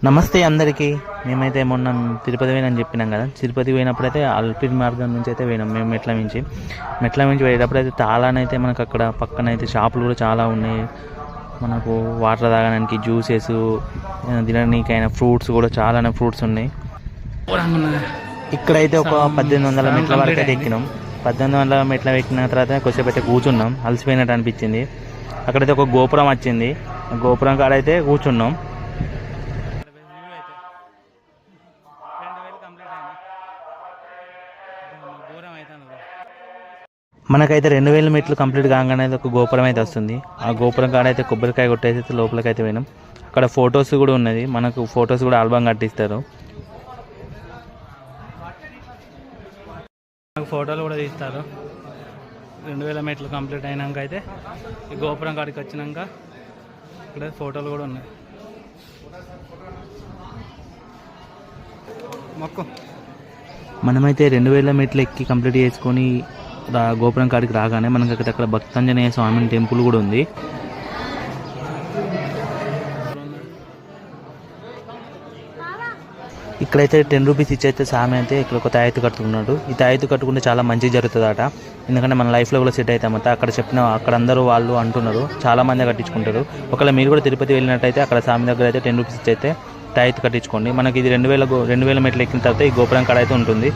నమస్తే అందరికీ. మేమైతే మొన్న తిరుపతి పోయినని చెప్పినాం కదా. తిరుపతి పోయినప్పుడైతే అల్పిరి మార్గం నుంచి అయితే పోయినాం మేము. మెట్ల నుంచి పోయేటప్పుడైతే చాలానైతే మనకు అక్కడ పక్కన అయితే షాపులు కూడా చాలా ఉన్నాయి. మనకు వాటర్ తాగడానికి, జ్యూసెస్, తినడానికైనా ఫ్రూట్స్ కూడా చాలానే ఫ్రూట్స్ ఉన్నాయి. ఇక్కడైతే ఒక 1800 మెట్ల వరకు అయితే ఎక్కినాం. 1800 మెట్ల ఎక్కిన తర్వాత కొద్దిసేపు అయితే కూర్చున్నాం. అలసిపోయినట్టు అనిపించింది. అక్కడైతే ఒక గోపురం వచ్చింది. గోపురం కాడైతే కూర్చున్నాం. మనకైతే 2000 మెట్లు కంప్లీట్ కాగానే ఒక గోపురం అయితే వస్తుంది. ఆ గోపురం కాడ అయితే కొబ్బరికాయ కొట్టేసి లోపలికి అయితే పోయినాం. అక్కడ ఫొటోస్ కూడా ఉన్నది. మనకు ఫొటోస్ కూడా ఆల్బమ్ కట్టిస్తారు. మనకు ఫోటోలు కూడా తీస్తారు. 2000 మెట్లు కంప్లీట్ అయినాక అయితే ఈ గోపురం కాడికి వచ్చినాక ఇక్కడ ఫోటోలు కూడా ఉన్నాయి. మనమైతే 2000 మెట్లు ఎక్కి కంప్లీట్ చేసుకొని గోపురం కాడికి రాగానే మనకి అక్కడ భక్తాంజనేయ స్వామి టెంపుల్ కూడా ఉంది. ఇక్కడైతే 10 రూపీస్ ఇచ్చైతే స్వామి అయితే ఇక్కడ ఒక తాయెత్తు కట్టుకున్నాడు. ఈ తాయెత్తు కట్టుకుంటే చాలా మంచి జరుగుతుందట. ఎందుకంటే మన లైఫ్లో కూడా సెట్ అవుతామంట. అక్కడ అందరూ వాళ్ళు అంటున్నారు, చాలా మంది కట్టించుకుంటారు. ఒకవేళ మీరు కూడా తిరుపతి వెళ్ళినట్టయితే అక్కడ స్వామి దగ్గర అయితే 10 రూపీస్ ఇచ్చైతే తాయెత్తు కట్టించుకోండి. మనకి ఇది 2000 మెట్లు ఎక్కిన తర్వాత ఈ గోపురం కాడ అయితే ఉంటుంది.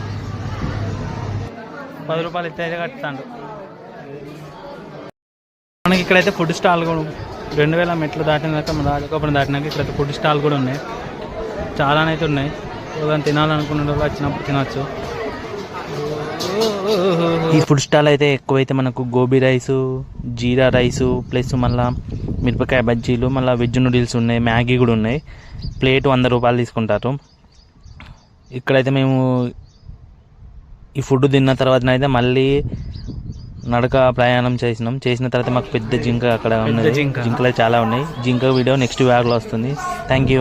10 రూపాయలు ఇస్తే కట్టాడు. మనకి ఇక్కడైతే ఫుడ్ స్టాల్ కూడా 2000 మెట్లు దాటినాక మన రాజగోపురం దాటినాక ఇక్కడైతే ఫుడ్ స్టాల్ కూడా ఉన్నాయి. చాలానైతే ఉన్నాయి. ఏదైనా తినాలనుకున్న వాళ్ళు వచ్చినప్పుడు తినచ్చు. ఈ ఫుడ్ స్టాల్ అయితే ఎక్కువైతే మనకు గోబీ రైసు, జీరా రైసు, ప్లస్ మళ్ళీ మిరపకాయ బజ్జీలు, మళ్ళీ వెజ్ నూడిల్స్ ఉన్నాయి, మ్యాగీ కూడా ఉన్నాయి. ప్లేట్ 100 రూపాయలు తీసుకుంటారు. ఇక్కడైతే మేము ఈ ఫుడ్ తిన్న తర్వాత అయితే మళ్ళీ నడక ప్రయాణం చేసిన తర్వాత మాకు పెద్ద జింక అక్కడ ఉన్నది. జింకలు చాలా ఉన్నాయి. జింక వీడియో నెక్స్ట్ వ్లాగ్లో వస్తుంది. Thank you.